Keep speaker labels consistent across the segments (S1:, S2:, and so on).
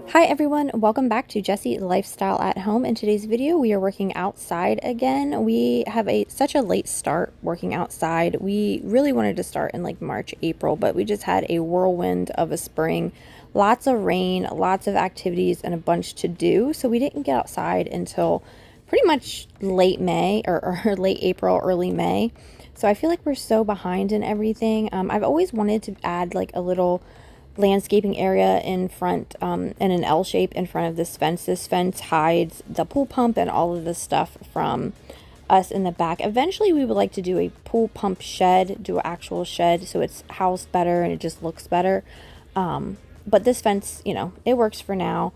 S1: Hi everyone, welcome back to Jessie Lifestyle at Home. In today's video, we are working outside again. We have such a late start working outside. We really wanted to start in like March, April, but we just had a whirlwind of a spring. Lots of rain, lots of activities, and a bunch to do. So we didn't get outside until pretty much late May or late April, early May. So I feel like we're so behind in everything. I've always wanted to add like a little landscaping area in front, in an L shape in front of this fence. This fence hides the pool pump and all of the stuff from us in the back. Eventually we would like to do a pool pump shed, do an actual shed so it's housed better and it just looks better. But this fence, you know, it works for now.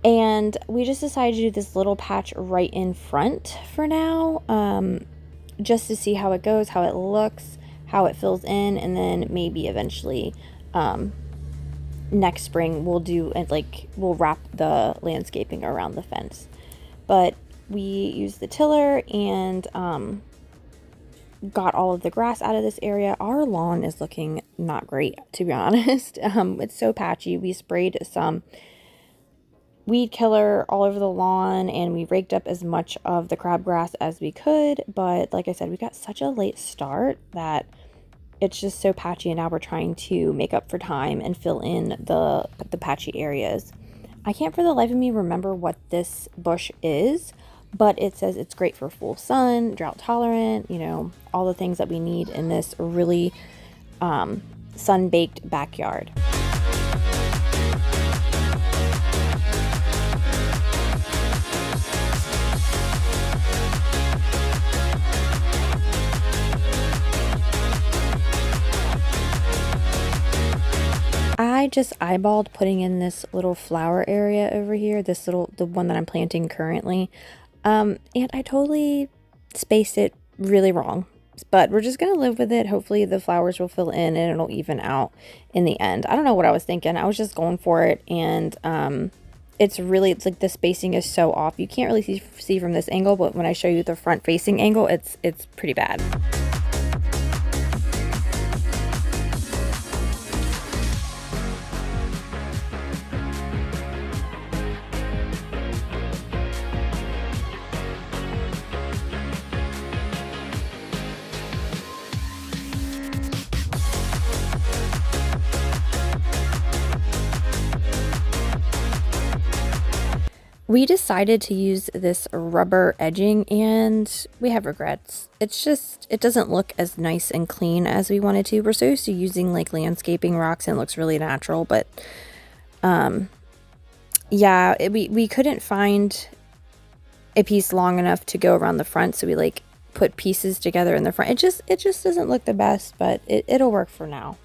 S1: And we just decided to do this little patch right in front for now, just to see how it goes, how it looks, how it fills in, and then maybe eventually next spring we'll do it, like we'll wrap the landscaping around the fence. But we used the tiller and got all of the grass out of this area. Our lawn is looking not great, to be honest. It's so patchy. We sprayed some weed killer all over the lawn and we raked up as much of the crabgrass as we could, but like I said, we got such a late start that it's just so patchy, and now we're trying to make up for time and fill in the patchy areas. I can't for the life of me remember what this bush is, but it says it's great for full sun, drought tolerant, you know, all the things that we need in this really sun-baked backyard. I just eyeballed putting in this little flower area over here, the one that I'm planting currently. And I totally spaced it really wrong, but we're just gonna live with it. Hopefully the flowers will fill in and it'll even out in the end. I don't know what I was thinking. I was just going for it, and it's like the spacing is so off. You can't really see from this angle, but when I show you the front facing angle, it's pretty bad. We decided to use this rubber edging and we have regrets. It doesn't look as nice and clean as we wanted to. We're so used to using like landscaping rocks and it looks really natural, but yeah, we couldn't find a piece long enough to go around the front, so we like put pieces together in the front. It just doesn't look the best, but it'll work for now.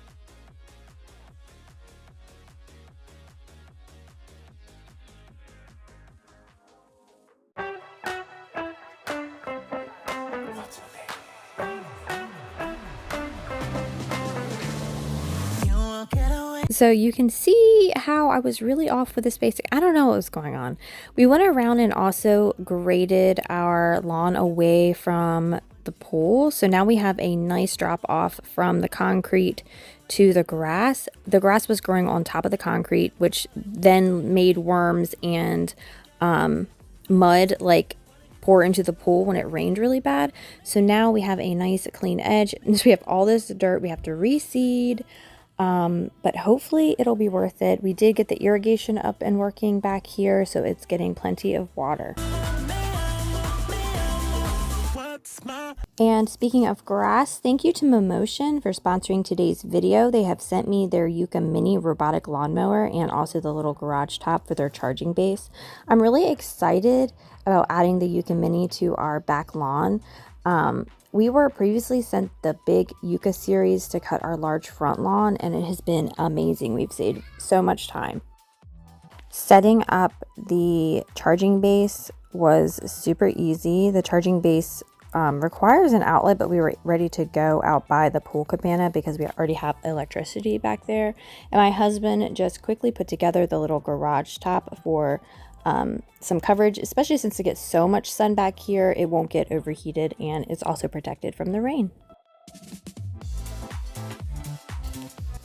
S1: So you can see how I was really off with the spacing. I don't know what was going on. We went around and also graded our lawn away from the pool. So now we have a nice drop off from the concrete to the grass. The grass was growing on top of the concrete, which then made worms and mud like pour into the pool when it rained really bad. So now we have a nice clean edge. And so we have all this dirt we have to reseed. But hopefully it'll be worth it. We did get the irrigation up and working back here, so it's getting plenty of water. And speaking of grass, thank you to Momotion for sponsoring today's video. They have sent me their Yuka Mini robotic lawnmower and also the little garage top for their charging base. I'm really excited about adding the Yuka Mini to our back lawn. We were previously sent the big Yuka series to cut our large front lawn, and it has been amazing. We've saved so much time. Setting up the charging base was super easy. The charging base requires an outlet, but we were ready to go out by the pool cabana because we already have electricity back there. And my husband just quickly put together the little garage top for some coverage, especially since it gets so much sun back here. It won't get overheated, and it's also protected from the rain.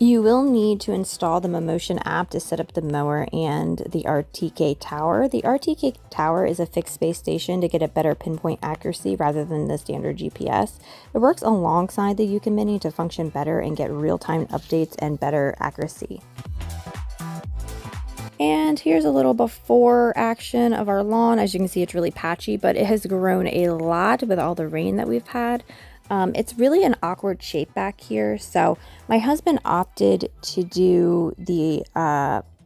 S1: You will need to install the Momotion app to set up the mower and the RTK tower. The RTK tower is a fixed base station to get a better pinpoint accuracy rather than the standard GPS. It works alongside the Yuka Mini to function better and get real-time updates and better accuracy. And here's a little before action of our lawn. As you can see, it's really patchy, but it has grown a lot with all the rain that we've had. It's really an awkward shape back here. So my husband opted to do the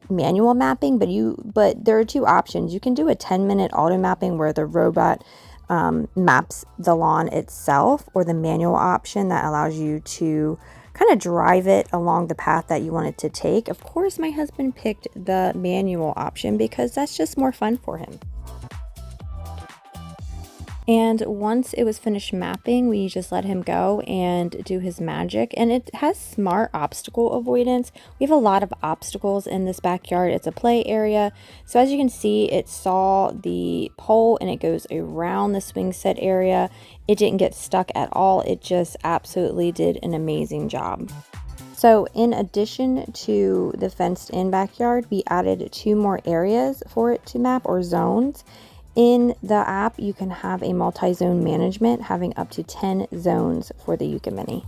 S1: manual mapping, but there are two options. You can do a 10-minute auto mapping where the robot maps the lawn itself, or the manual option that allows you to kind of drive it along the path that you want it to take. Of course, my husband picked the manual option because that's just more fun for him. And once it was finished mapping, we just let him go and do his magic. And it has smart obstacle avoidance. We have a lot of obstacles in this backyard. It's a play area. So as you can see, it saw the pole and it goes around the swing set area. It didn't get stuck at all. It just absolutely did an amazing job. So in addition to the fenced in backyard, we added 2 more areas for it to map, or zones. In the app, you can have a multi-zone management, having up to 10 zones for the Yuka Mini.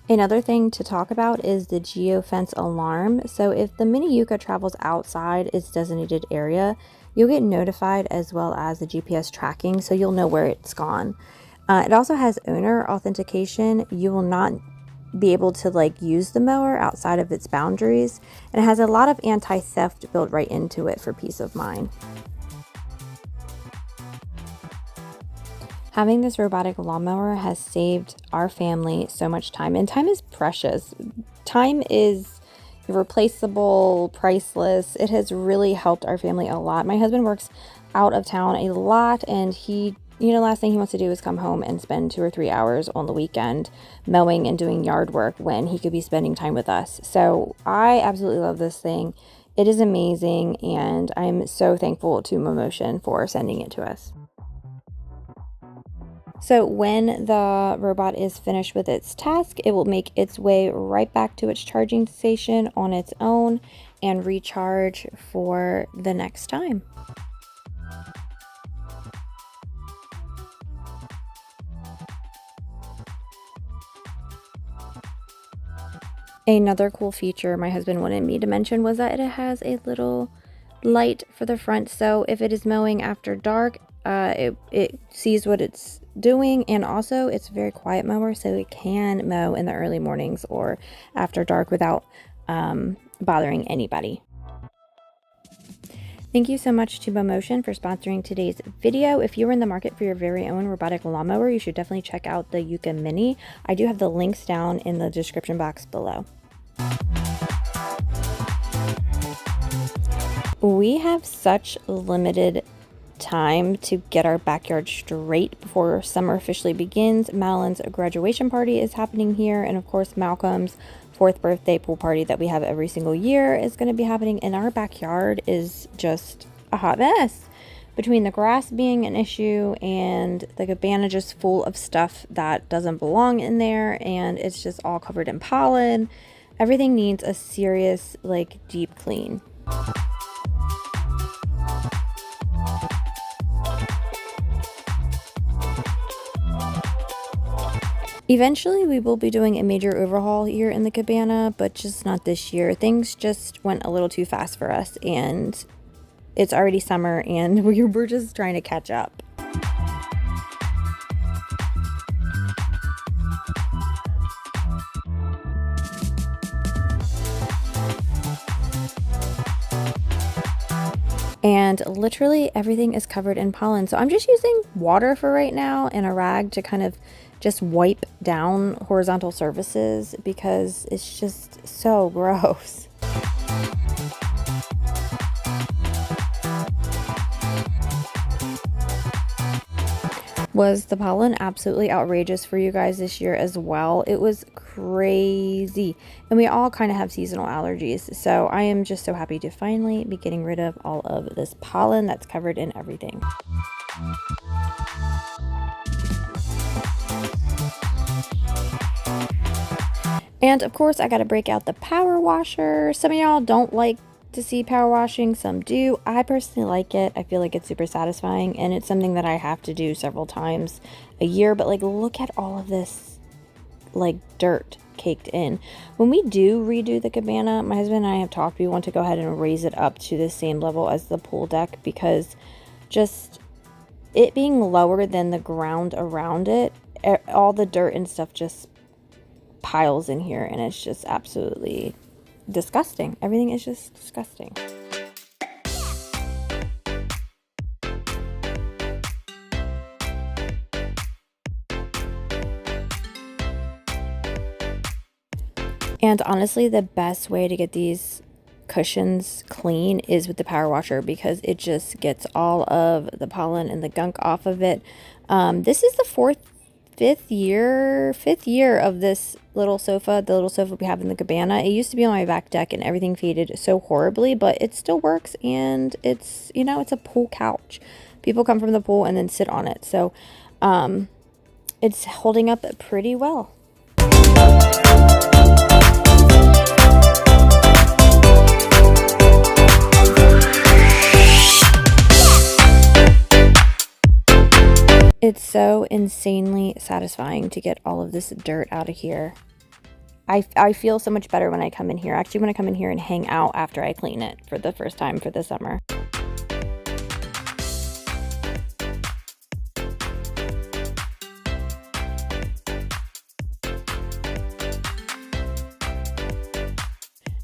S1: Another thing to talk about is the geofence alarm. So if the Mini Yuka travels outside its designated area, you'll get notified, as well as the GPS tracking, so you'll know where it's gone. It also has owner authentication. You will not be able to use the mower outside of its boundaries, and it has a lot of anti-theft built right into it for peace of mind. Having this robotic lawnmower has saved our family so much time, and time is precious. Time is irreplaceable, priceless. It has really helped our family a lot. My husband works out of town a lot, and last thing he wants to do is come home and spend 2 or 3 hours on the weekend mowing and doing yard work when he could be spending time with us. So I absolutely love this thing. It is amazing, and I'm so thankful to Momotion for sending it to us. So when the robot is finished with its task, it will make its way right back to its charging station on its own and recharge for the next time. Another cool feature my husband wanted me to mention was that it has a little light for the front. So if it is mowing after dark, it sees what it's doing, and also it's a very quiet mower, so it can mow in the early mornings or after dark without bothering anybody. Thank you so much to Momotion for sponsoring today's video. If you're in the market for your very own robotic lawnmower, you should definitely check out the Yuka Mini. I do have the links down in the description box below. We have such limited time to get our backyard straight before summer officially begins. Madeline's graduation party is happening here, and of course Malcolm's 4th birthday pool party that we have every single year is going to be happening, and our backyard is just a hot mess. Between the grass being an issue and the cabana just full of stuff that doesn't belong in there, and it's just all covered in pollen, everything needs a serious deep clean. Eventually, we will be doing a major overhaul here in the cabana, but just not this year. Things just went a little too fast for us, and it's already summer, and we're just trying to catch up. And literally everything is covered in pollen. So I'm just using water for right now and a rag to kind of just wipe down horizontal surfaces because it's just so gross. Was the pollen absolutely outrageous for you guys this year as well? It was crazy, and we all kind of have seasonal allergies, so I am just so happy to finally be getting rid of all of this pollen that's covered in everything. And of course, I got to break out the power washer. Some of y'all don't like to see power washing, some do. I personally like it. I feel like it's super satisfying, and it's something that I have to do several times a year. But like, look at all of this like dirt caked in. When we do redo the cabana, my husband and I have talked, we want to go ahead and raise it up to the same level as the pool deck, because just it being lower than the ground around it, all the dirt and stuff just piles in here, and it's just absolutely disgusting. Everything is just disgusting. And honestly, the best way to get these cushions clean is with the power washer, because it just gets all of the pollen and the gunk off of it. This is the fifth year of this little sofa, the little sofa we have in the cabana. It used to be on my back deck and everything faded so horribly, but it still works, and it's, you know, it's a pool couch. People come from the pool and then sit on it. So it's holding up pretty well. It's so insanely satisfying to get all of this dirt out of here. I feel so much better when I come in here. Actually, when I come in here and hang out after I clean it for the first time for the summer.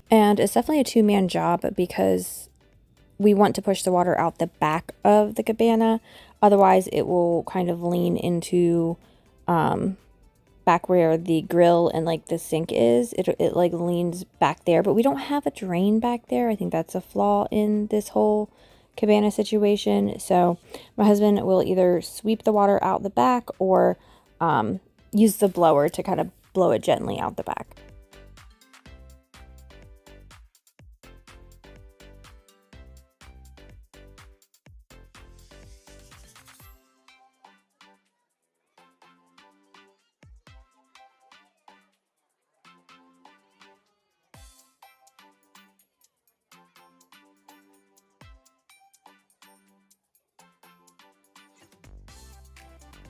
S1: And it's definitely a two-man job, because we want to push the water out the back of the cabana. Otherwise, it will kind of lean into back where the grill and like the sink is. It like leans back there, but we don't have a drain back there. I think that's a flaw in this whole cabana situation. So my husband will either sweep the water out the back or use the blower to kind of blow it gently out the back.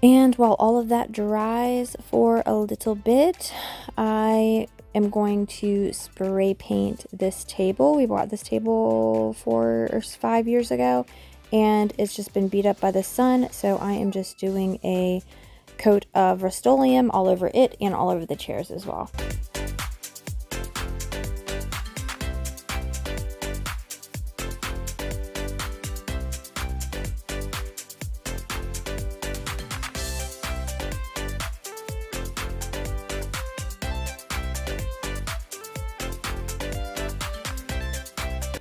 S1: And while all of that dries for a little bit, I am going to spray paint this table. We bought this table 4 or 5 years ago, and it's just been beat up by the sun. So I am just doing a coat of Rust-Oleum all over it and all over the chairs as well.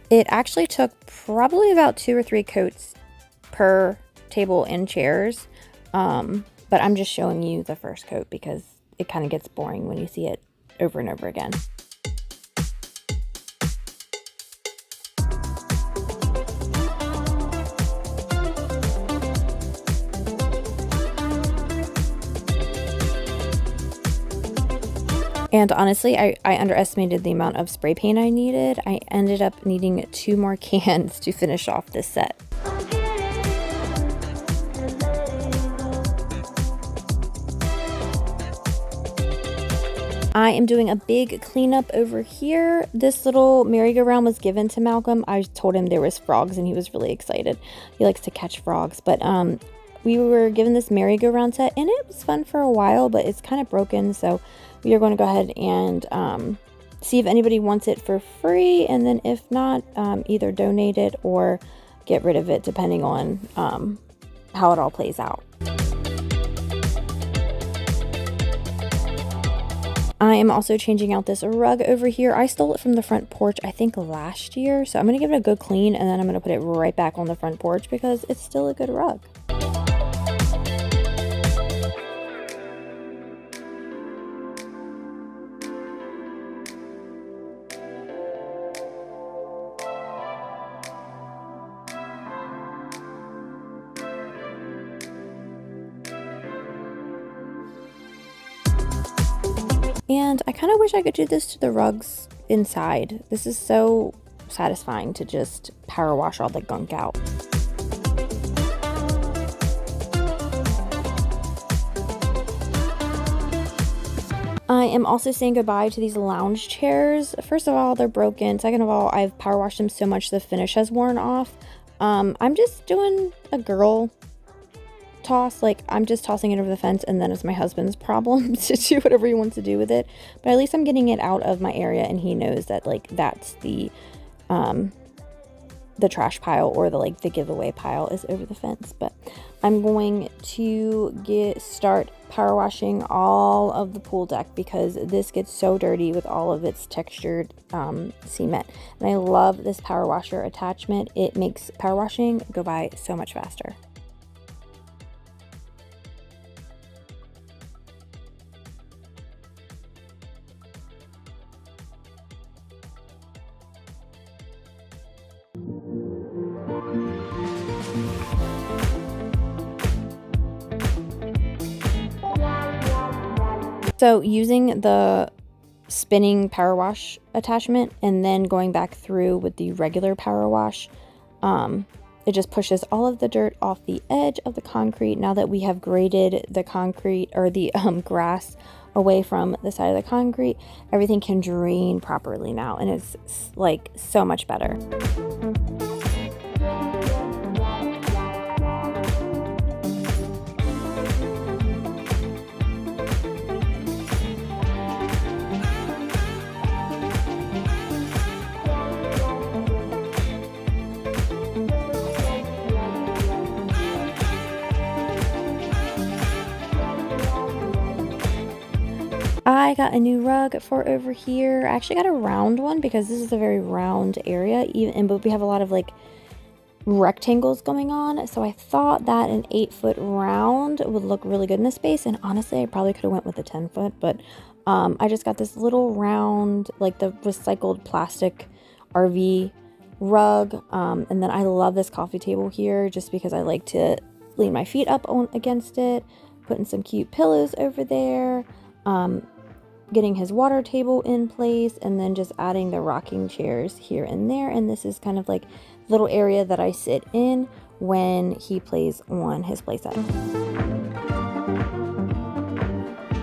S1: It actually took probably about 2 or 3 coats per table and chairs, but I'm just showing you the first coat because it kind of gets boring when you see it over and over again. And honestly, I underestimated the amount of spray paint I needed. I ended up needing 2 more cans to finish off this set. I am doing a big cleanup over here. This little merry-go-round was given to Malcolm. I told him there was frogs and he was really excited. He likes to catch frogs, but we were given this merry-go-round set and it was fun for a while, but it's kind of broken, so we are going to go ahead and see if anybody wants it for free, and then if not, either donate it or get rid of it depending on how it all plays out. I am also changing out this rug over here. I stole it from the front porch, I think last year, so I'm going to give it a good clean and then I'm going to put it right back on the front porch because it's still a good rug. And I kind of wish I could do this to the rugs inside. This is so satisfying to just power wash all the gunk out. I am also saying goodbye to these lounge chairs. First of all, they're broken. Second of all, I've power washed them so much the finish has worn off. I'm just doing a girl toss. Like, I'm just tossing it over the fence, and then it's my husband's problem to do whatever he wants to do with it. But at least I'm getting it out of my area, and he knows that, like, that's the trash pile, or the giveaway pile is over the fence. But I'm going to start power washing all of the pool deck, because this gets so dirty with all of its textured cement. And I love this power washer attachment. It makes power washing go by so much faster. So using the spinning power wash attachment and then going back through with the regular power wash, it just pushes all of the dirt off the edge of the concrete. Now that we have graded the concrete, or the grass away from the side of the concrete, everything can drain properly now, and it's like so much better. I got a new rug for over here. I actually got a round one because this is a very round area, but we have a lot of like rectangles going on. So I thought that an 8-foot round would look really good in this space. And honestly, I probably could have went with a 10-foot, but I just got this little round, like the recycled plastic RV rug. And then I love this coffee table here just because I like to lean my feet up against it, putting some cute pillows over there. Getting his water table in place, and then just adding the rocking chairs here and there. And this is kind of like the little area that I sit in when he plays on his playset.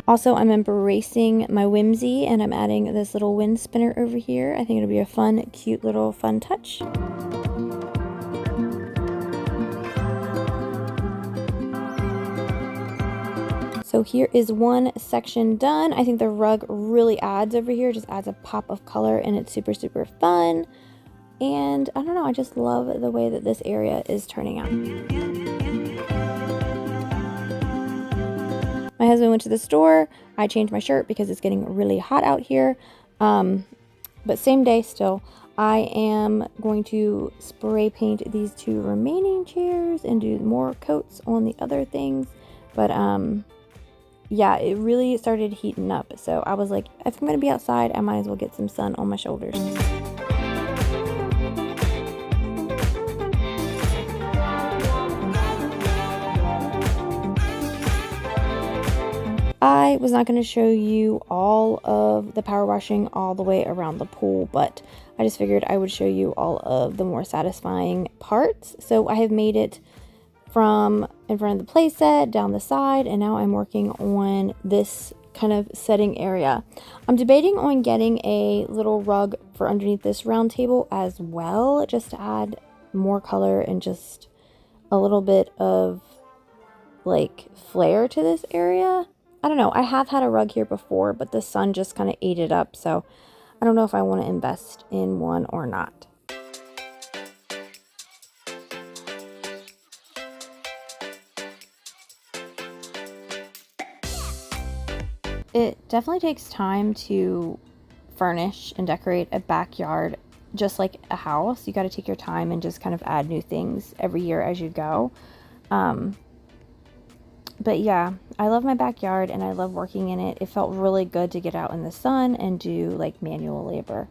S1: Also, I'm embracing my whimsy, and I'm adding this little wind spinner over here. I think it'll be a fun, cute little fun touch. So here is one section done. I think the rug really adds over here, just adds a pop of color, and it's super, super fun. And I don't know, I just love the way that this area is turning out. My husband went to the store. I changed my shirt because it's getting really hot out here. But same day still, I am going to spray paint these 2 remaining chairs and do more coats on the other things. But yeah, it really started heating up. So I was like, if I'm going to be outside, I might as well get some sun on my shoulders. I was not going to show you all of the power washing all the way around the pool, but I just figured I would show you all of the more satisfying parts. So I have made it from in front of the play set, down the side, and now I'm working on this kind of setting area. I'm debating on getting a little rug for underneath this round table as well, just to add more color and just a little bit of like flair to this area. I don't know, I have had a rug here before, but the sun just kind of ate it up, so I don't know if I want to invest in one or not. It definitely takes time to furnish and decorate a backyard just like a house. You got to take your time and just kind of add new things every year as you go. But yeah, I love my backyard and I love working in it. It felt really good to get out in the sun and do like manual labor.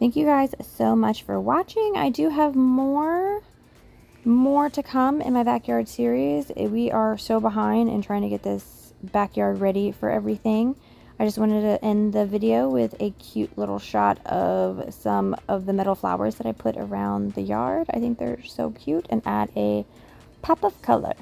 S1: Thank you guys so much for watching. I do have more to come in my backyard series. We are so behind in trying to get this backyard ready for everything. I just wanted to end the video with a cute little shot of some of the metal flowers that I put around the yard. I think they're so cute, and add a pop of color.